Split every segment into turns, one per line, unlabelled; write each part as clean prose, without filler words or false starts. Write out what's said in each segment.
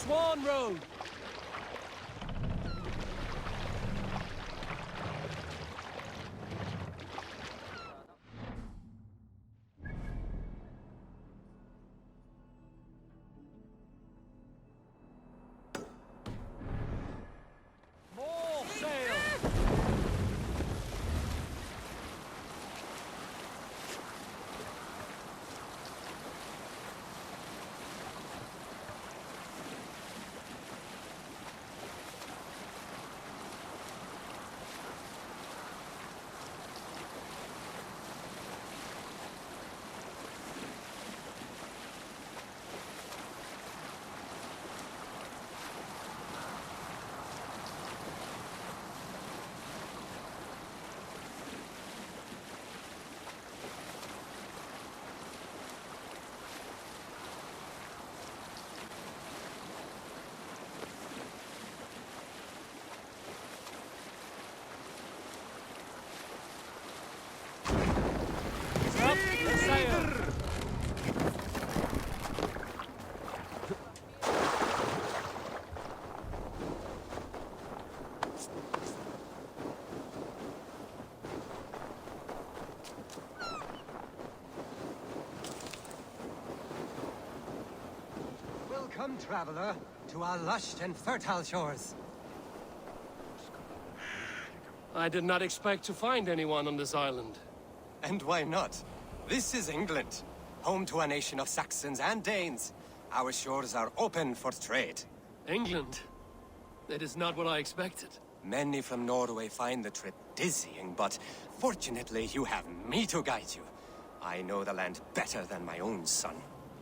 Swan Road! More sail! Up the sail!
Welcome, traveler, to our lush and fertile shores.
I did not expect to find anyone on this island.
And why not? This is England, home to a nation of Saxons and Danes. Our shores are open for trade.
England? That is not what I expected.
Many from Norway find the trip dizzying, but fortunately you have me to guide you. I know the land better than my own son.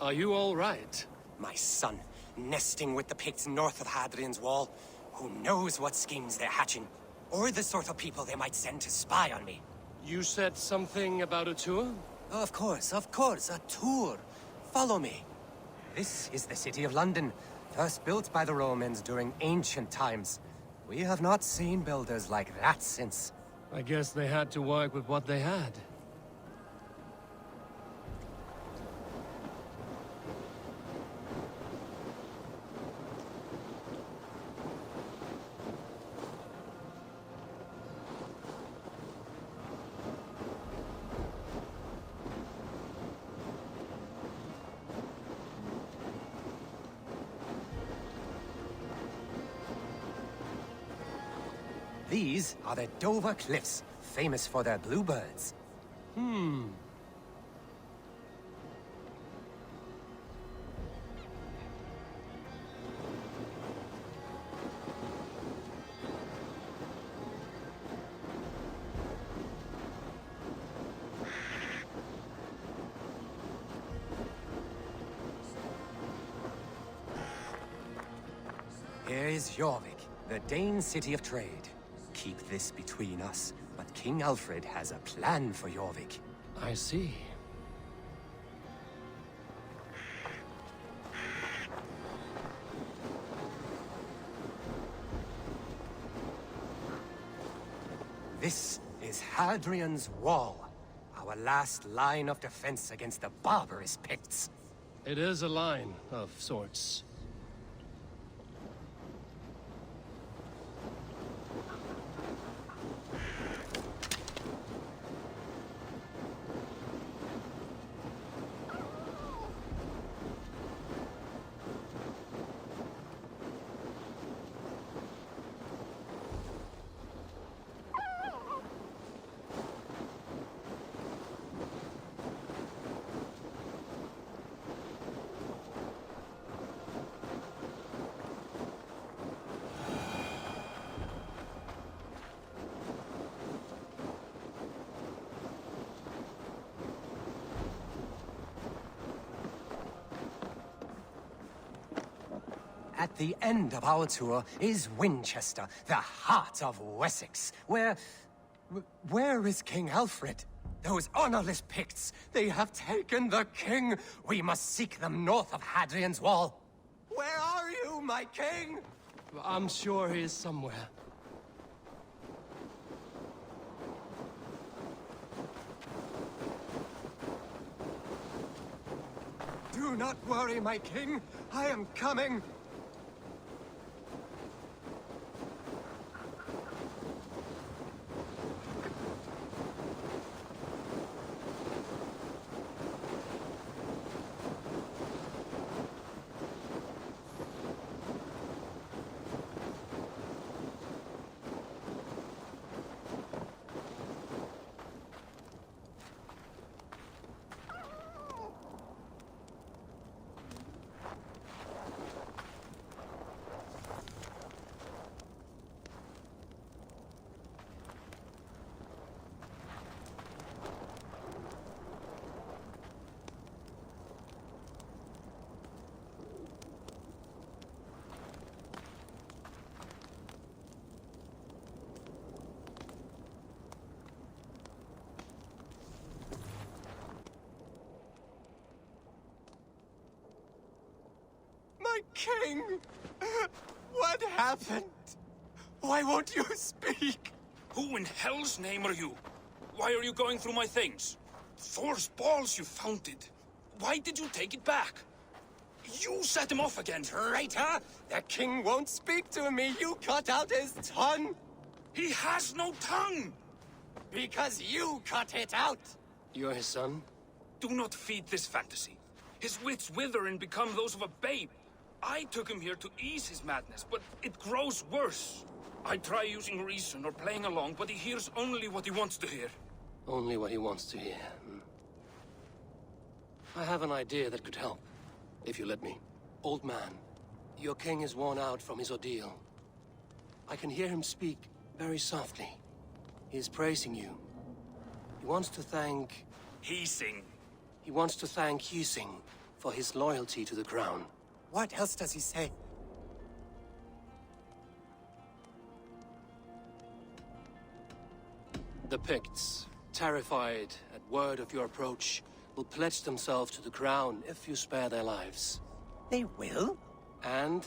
Are you all right?
My son, nesting with the Picts north of Hadrian's Wall. Who knows what schemes they're hatching, or the sort of people they might send to spy on me.
You said something about a tour?
Of course, a tour. Follow me. This is the city of London, first built by the Romans during ancient times. We have not seen builders like that since.
I guess they had to work with what they had.
These are the Dover Cliffs, famous for their bluebirds. Here is Jorvik, the Dane city of trade. Keep this between us, but King Alfred has a plan for Jorvik.
I see.
This is Hadrian's Wall, our last line of defense against the barbarous Picts.
It is a line of sorts.
At the end of our tour is Winchester, the heart of Wessex, where is King Alfred? Those honorless Picts, they have taken the king! We must seek them north of Hadrian's Wall! Where are you, my king?
I'm sure he is somewhere.
Do not worry, my king. I am coming. King! What happened? Why won't you speak?
Who in hell's name are you? Why are you going through my things? Thor's balls, you found it. Why did you take it back? You set him off again.
Traitor! The king won't speak to me! You cut out his tongue!
He has no tongue!
Because you cut it out!
You're his son?
Do not feed this fantasy. His wits wither and become those of a babe. I took him here to ease his madness, but it grows worse. I try using reason or playing along, but he hears only what he wants to hear.
Only what he wants to hear. I have an idea that could help, if you let me. Old man, your king is worn out from his ordeal. I can hear him speak very softly. He is praising you. He wants to thank...
He
wants to thank Husing for his loyalty to the crown.
What else does he say?
The Picts, terrified at word of your approach, will pledge themselves to the crown if you spare their lives.
They will?
And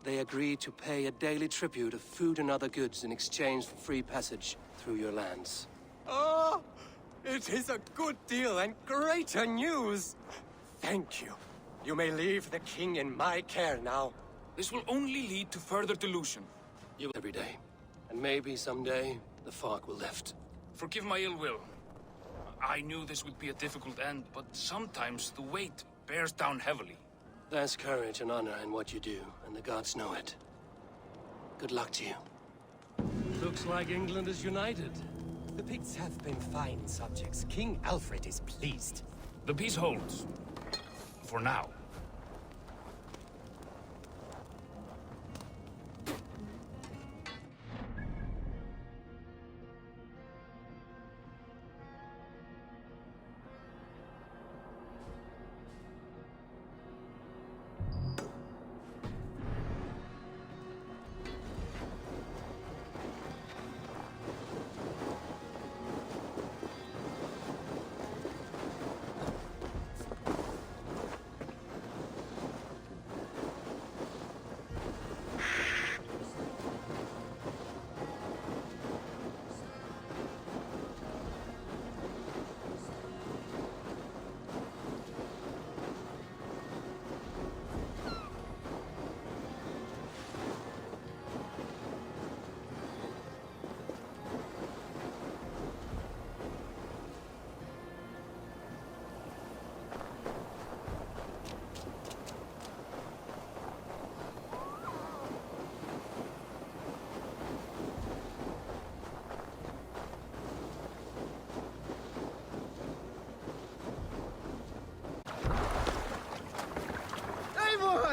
they agree to pay a daily tribute of food and other goods in exchange for free passage through your lands.
Oh! It is a good deal and greater news! Thank you. You may leave the king in my care now.
This will only lead to further delusion.
You every day. And maybe someday, the fog will lift.
Forgive my ill will. I knew this would be a difficult end, but sometimes the weight bears down heavily.
There's courage and honor in what you do, and the gods know it. Good luck to you. Looks like England is united.
The Picts have been fine subjects. King Alfred is pleased.
The peace holds. For now.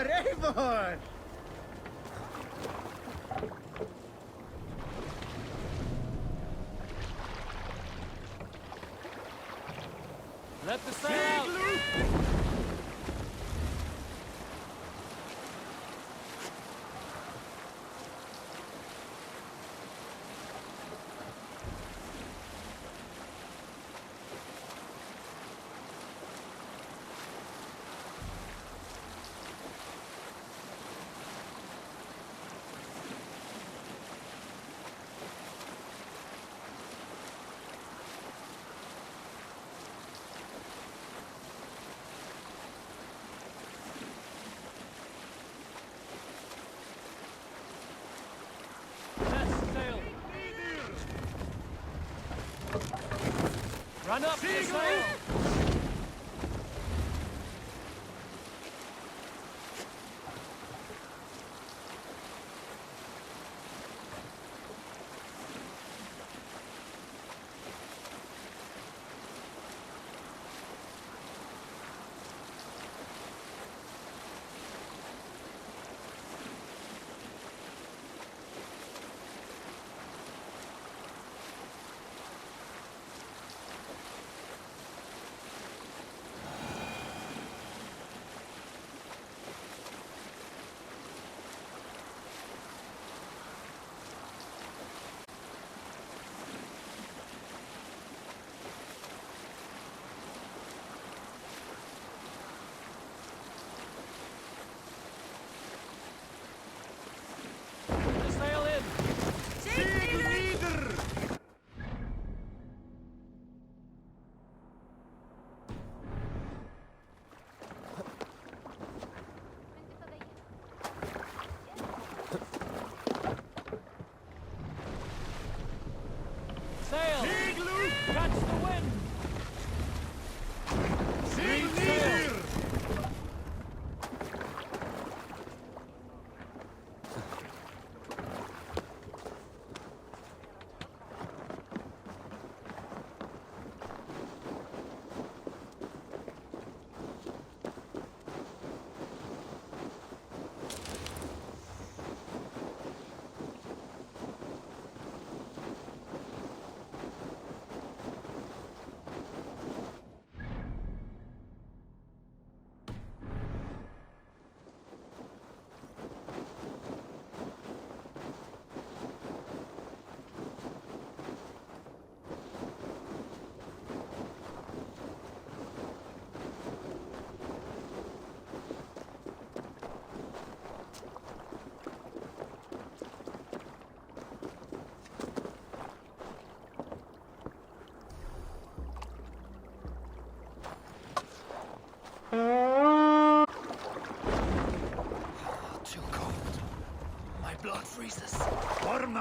Eivor!
Let the sail! Run up, sail!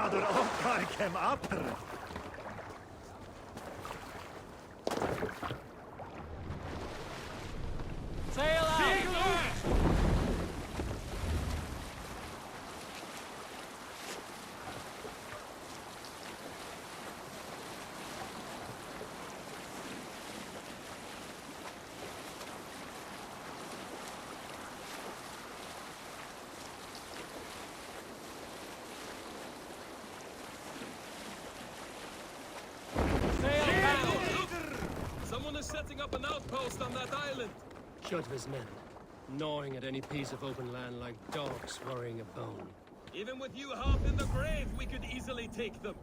Mader ook hem after.
Sail out!
Someone is setting up an outpost on that island.
Shudva's men, gnawing at any piece of open land like dogs worrying a bone.
Even with you half in the grave, we could easily take them.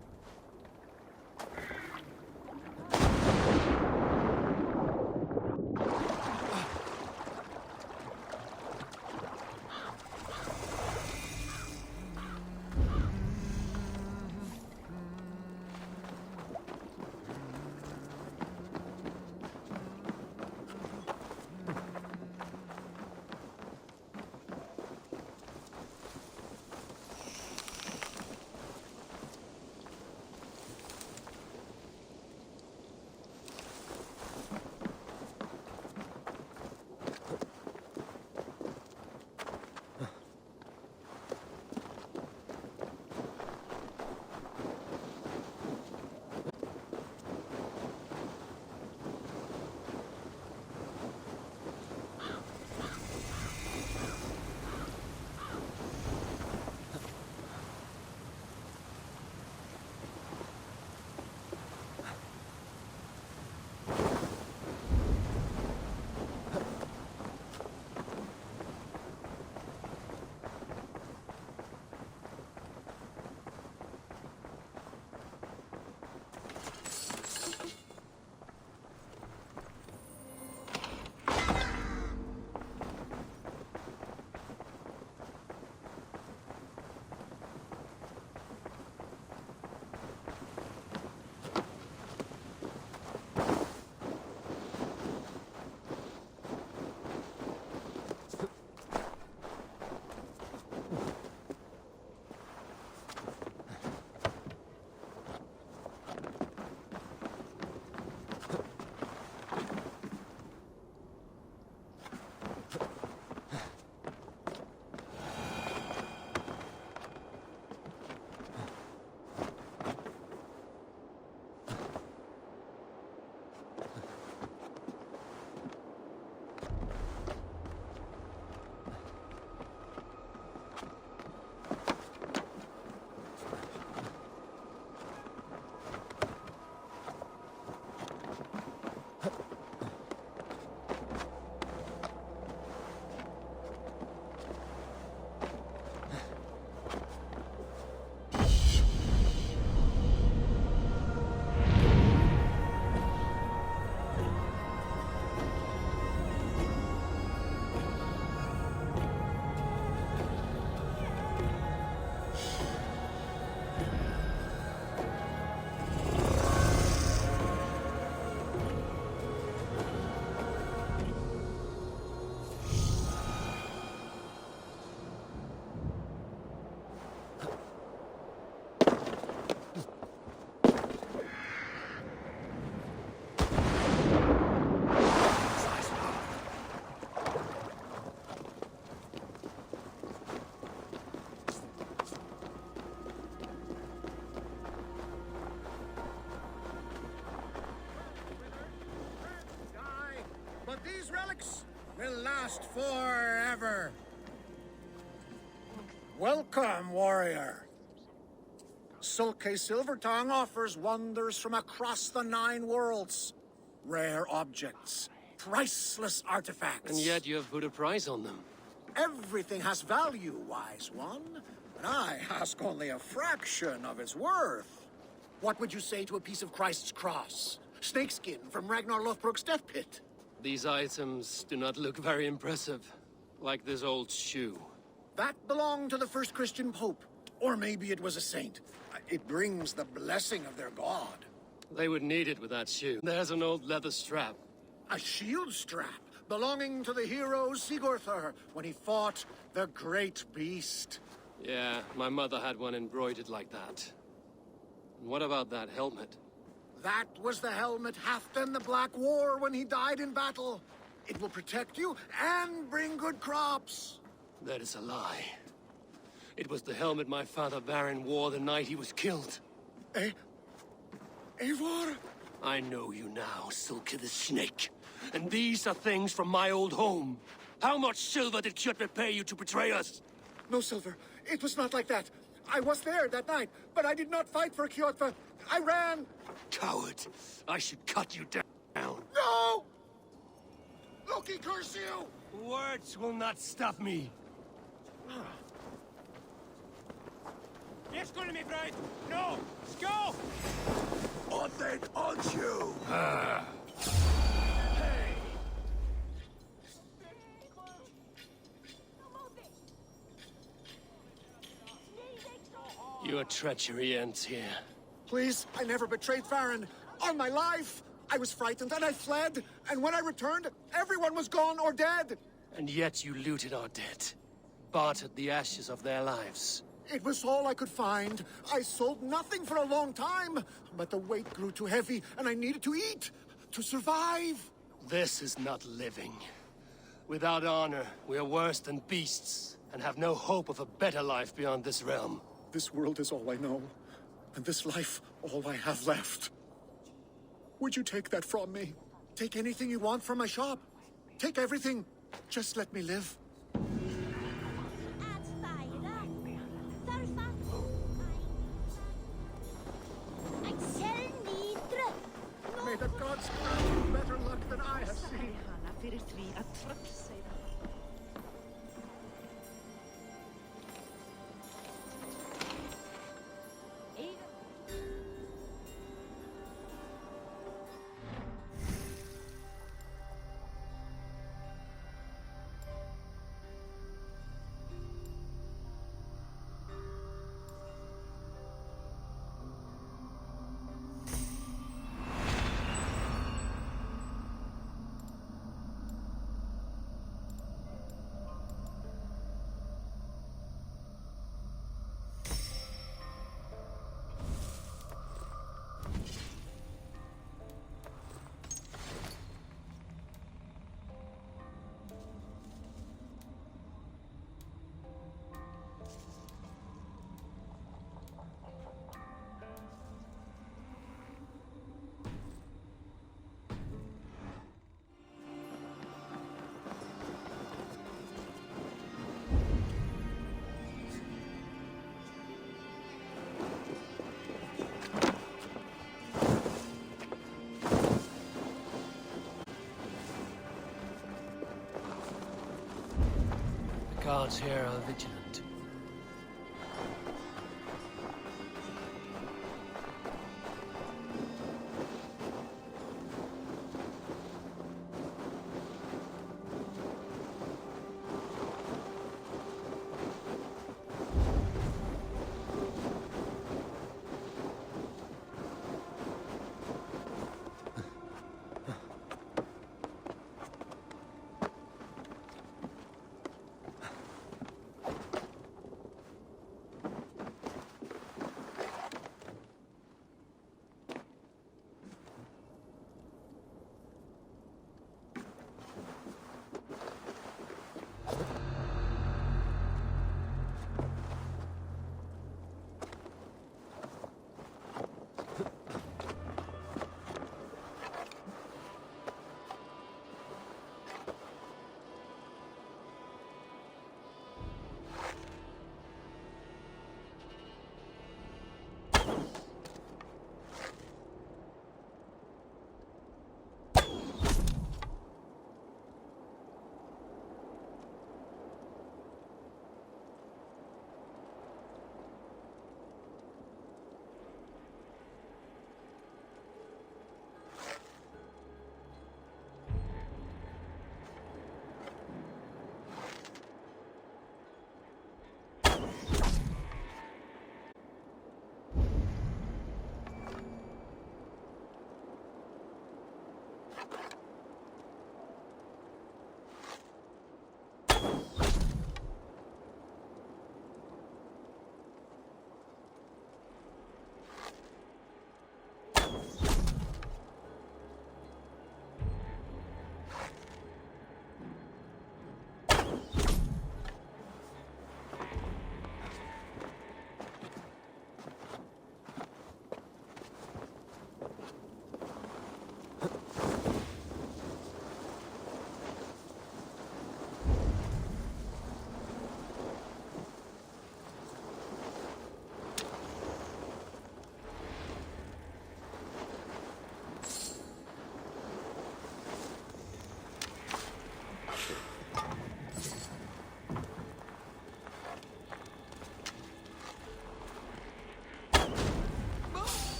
But these relics will last forever. Welcome, warrior. Sulke Silvertongue offers wonders from across the 9 worlds. Rare objects, priceless artifacts.
And yet you have put a price on them.
Everything has value, wise one. But I ask only a fraction of its worth. What would you say to a piece of Christ's cross? Snakeskin from Ragnar Lothbrok's death pit?
These items do not look very impressive. Like this old shoe.
That belonged to the first Christian pope. Or maybe it was a saint. It brings the blessing of their god.
They would need it with that shoe. There's an old leather strap.
A shield strap belonging to the hero Sigurthur when he fought the great beast.
Yeah, my mother had one embroidered like that. And what about that helmet?
That was the helmet Halfdan the Black wore when he died in battle. It will protect you and bring good crops.
That is a lie. It was the helmet my father Baron wore the night he was killed.
Eivor?
I know you now, Silke the Snake. And these are things from my old home. How much silver did Kjotve pay you to betray us?
No, Silver. It was not like that. I was there that night, but I did not fight for Kjotve. I ran.
Coward. I should cut you down.
No! Loki, curse you!
Words will not stop me.
Yes, go to me, bride! No! Go!
On then, on you!
Your treachery ends here.
Please, I never betrayed Farron. On my life! I was frightened and I fled. And when I returned, everyone was gone or dead.
And yet you looted our dead. Bartered the ashes of their lives.
It was all I could find. I sold nothing for a long time. But the weight grew too heavy and I needed to eat. To survive.
This is not living. Without honor, we are worse than beasts. And have no hope of a better life beyond this realm.
This world is all I know. And this life, all I have left. Would you take that from me? Take anything you want from my shop. Take everything. Just let me live. May the gods grant you better luck than I have seen.
The guards here are vigilant.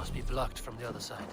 must be blocked from the other side.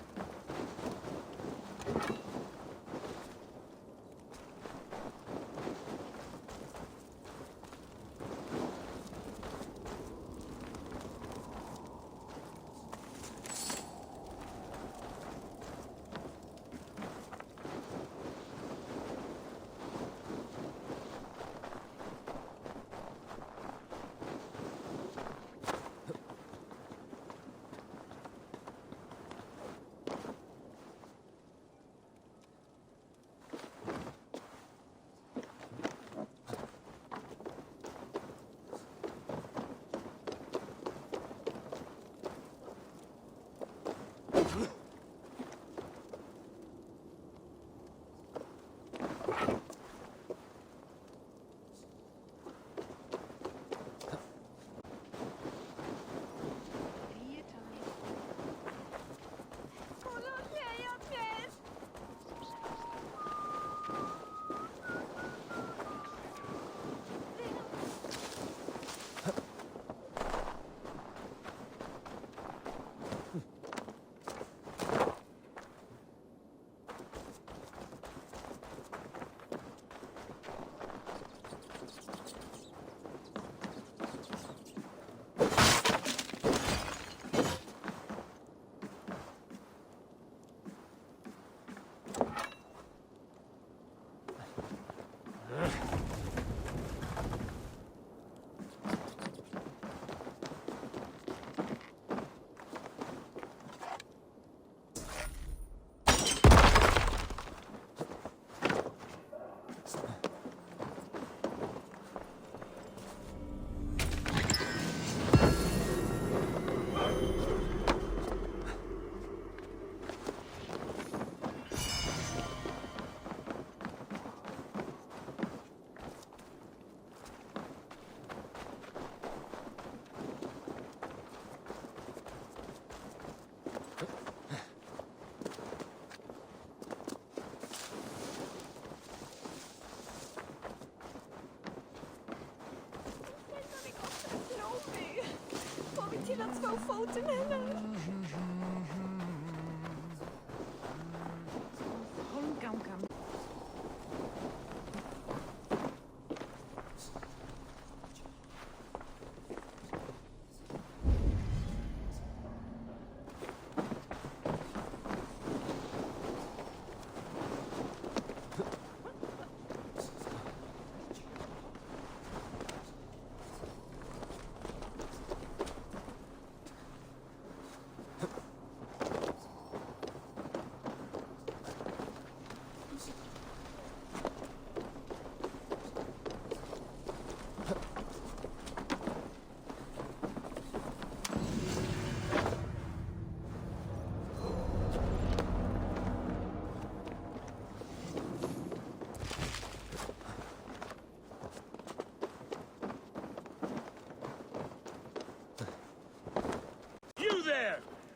Till att två foten henne. Kom.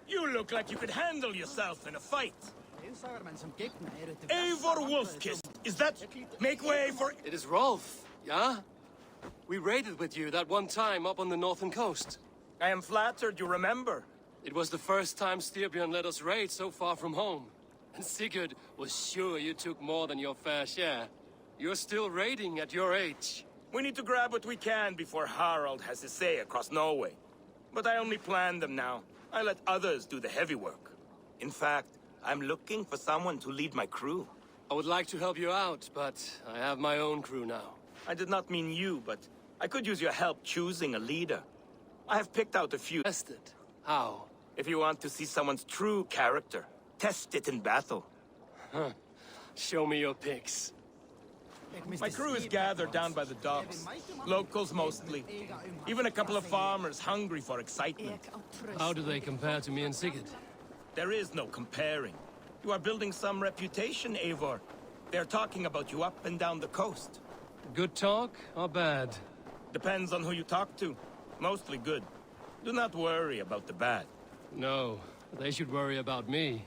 You look like you could handle yourself in a fight. Eivor Wolfkiss, is that... Make way for...
It is Rolf, yeah? We raided with you that one time up on the northern coast.
I am flattered you remember.
It was the first time Styrbjörn let us raid so far from home. And Sigurd was sure you took more than your fair share. You're still raiding at your age.
We need to grab what we can before Harald has his say across Norway. But I only plan them now. I let others do the heavy work. In fact, I'm looking for someone to lead my crew.
I would like to help you out, but I have my own crew now.
I did not mean you, but I could use your help choosing a leader. I have picked out a few.
Tested? How?
If you want to see someone's true character, test it in battle.
Huh. Show me your picks.
My crew is gathered down by the docks. Locals mostly. Even a couple of farmers hungry for excitement.
How do they compare to me and Sigurd?
There is no comparing. You are building some reputation, Eivor. They're talking about you up and down the coast.
Good talk or bad?
Depends on who you talk to. Mostly good. Do not worry about the bad.
No, they should worry about me.